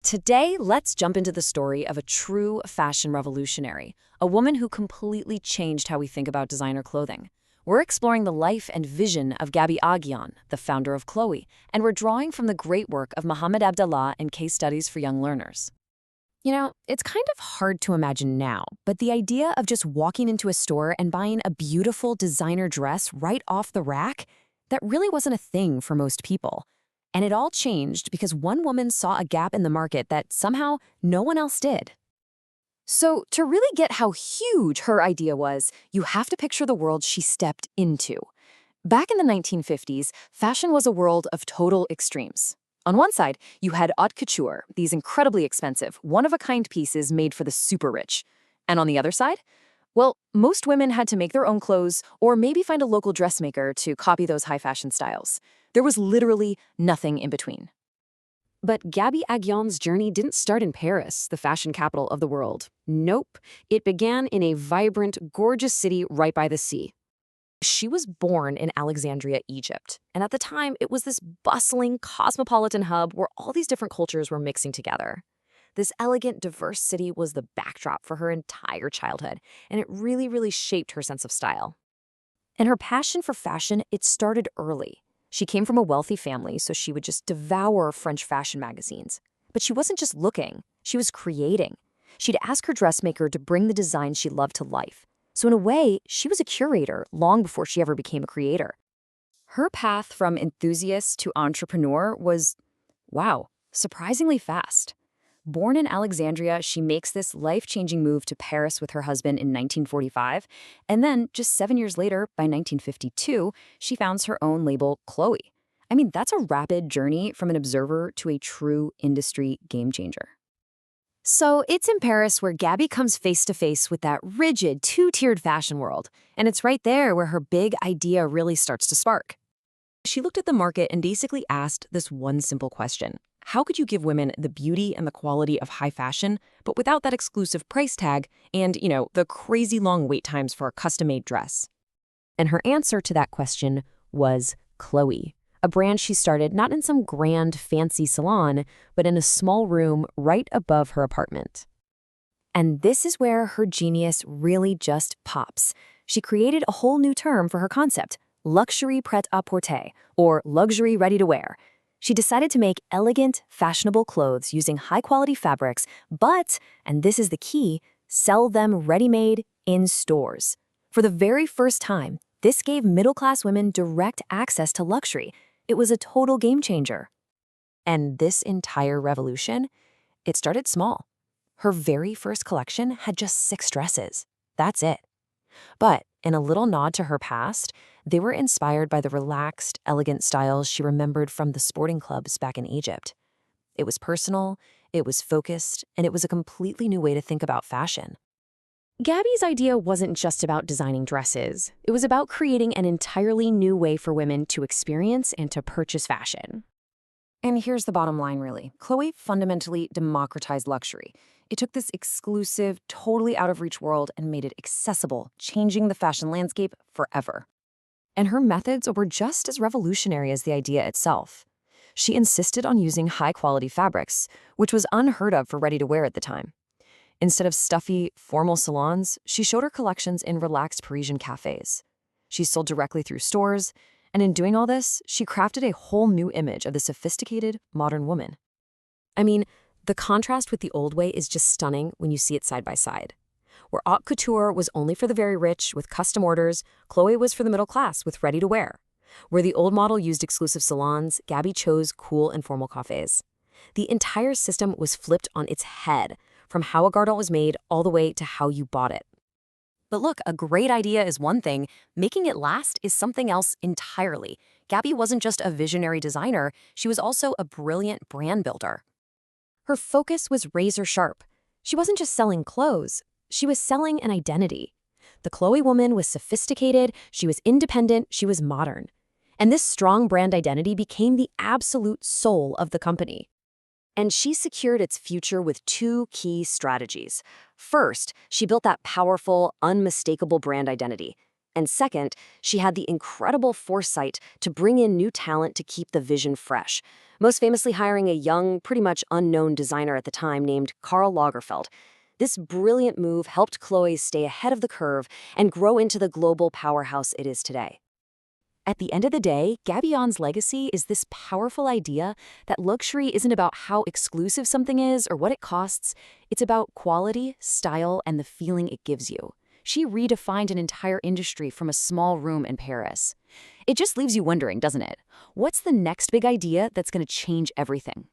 Today, let's jump into the story of a true fashion revolutionary, a woman who completely changed how we think about designer clothing. We're exploring the life and vision of Gaby Aghion, the founder of Chloé, and we're drawing from the great work of Mohammed Abdallah and case studies for young learners. It's kind of hard to imagine now, but the idea of just walking into a store and buying a beautiful designer dress right off the rack, that really wasn't a thing for most people. And it all changed because one woman saw a gap in the market that somehow no one else did. So, to really get how huge her idea was, you have to picture the world she stepped into. Back in the 1950s, fashion was a world of total extremes. On one side, you had haute couture, these incredibly expensive, one-of-a-kind pieces made for the super rich. And on the other side, well, most women had to make their own clothes or maybe find a local dressmaker to copy those high-fashion styles. There was literally nothing in between. But Gaby Aghion's journey didn't start in Paris, the fashion capital of the world. Nope. It began in a vibrant, gorgeous city right by the sea. She was born in Alexandria, Egypt, and at the time, it was this bustling, cosmopolitan hub where all these different cultures were mixing together. This elegant, diverse city was the backdrop for her entire childhood, and it really shaped her sense of style. And her passion for fashion, it started early. She came from a wealthy family, so she would just devour French fashion magazines. But she wasn't just looking, she was creating. She'd ask her dressmaker to bring the design she loved to life. So in a way, she was a curator long before she ever became a creator. Her path from enthusiast to entrepreneur was, wow, surprisingly fast. Born in Alexandria, she makes this life-changing move to Paris with her husband in 1945, and then just 7 years later, by 1952, she founds her own label, Chloé. I mean, that's a rapid journey from an observer to a true industry game-changer. So it's in Paris where Gaby comes face-to-face with that rigid, two-tiered fashion world, and it's right there where her big idea really starts to spark. She looked at the market and basically asked this one simple question. How could you give women the beauty and the quality of high fashion, but without that exclusive price tag and, the crazy long wait times for a custom-made dress? And her answer to that question was Chloé, a brand she started not in some grand, fancy salon, but in a small room right above her apartment. And this is where her genius really just pops. She created a whole new term for her concept, luxury prêt-à-porter, or luxury ready-to-wear. She decided to make elegant, fashionable clothes using high-quality fabrics, but, and this is the key, sell them ready-made in stores. For the very first time, this gave middle-class women direct access to luxury. It was a total game-changer. And this entire revolution, it started small. Her very first collection had just 6 dresses. That's it. But in a little nod to her past, they were inspired by the relaxed, elegant styles she remembered from the sporting clubs back in Egypt. It was personal, it was focused, and it was a completely new way to think about fashion. Gaby's idea wasn't just about designing dresses. It was about creating an entirely new way for women to experience and to purchase fashion. And here's the bottom line, really. Chloé fundamentally democratized luxury. It took this exclusive, totally out-of-reach world and made it accessible, changing the fashion landscape forever. And her methods were just as revolutionary as the idea itself. She insisted on using high-quality fabrics, which was unheard of for ready-to-wear at the time. Instead of stuffy, formal salons, she showed her collections in relaxed Parisian cafes. She sold directly through stores, and in doing all this, she crafted a whole new image of the sophisticated, modern woman. I mean, the contrast with the old way is just stunning when you see it side by side. Where haute couture was only for the very rich with custom orders, Chloé was for the middle class with ready-to-wear. Where the old model used exclusive salons, Gaby chose cool and formal cafes. The entire system was flipped on its head, from how a garment was made all the way to how you bought it. But look, a great idea is one thing, making it last is something else entirely. Gaby wasn't just a visionary designer, she was also a brilliant brand builder. Her focus was razor sharp. She wasn't just selling clothes, she was selling an identity. The Chloé woman was sophisticated, she was independent, she was modern. And this strong brand identity became the absolute soul of the company. And she secured its future with 2 key strategies. First, she built that powerful, unmistakable brand identity. And second, she had the incredible foresight to bring in new talent to keep the vision fresh, most famously hiring a young, pretty much unknown designer at the time named Karl Lagerfeld. This brilliant move helped Chloé stay ahead of the curve and grow into the global powerhouse it is today. At the end of the day, Gaby Aghion's legacy is this powerful idea that luxury isn't about how exclusive something is or what it costs. It's about quality, style, and the feeling it gives you. She redefined an entire industry from a small room in Paris. It just leaves you wondering, doesn't it? What's the next big idea that's going to change everything?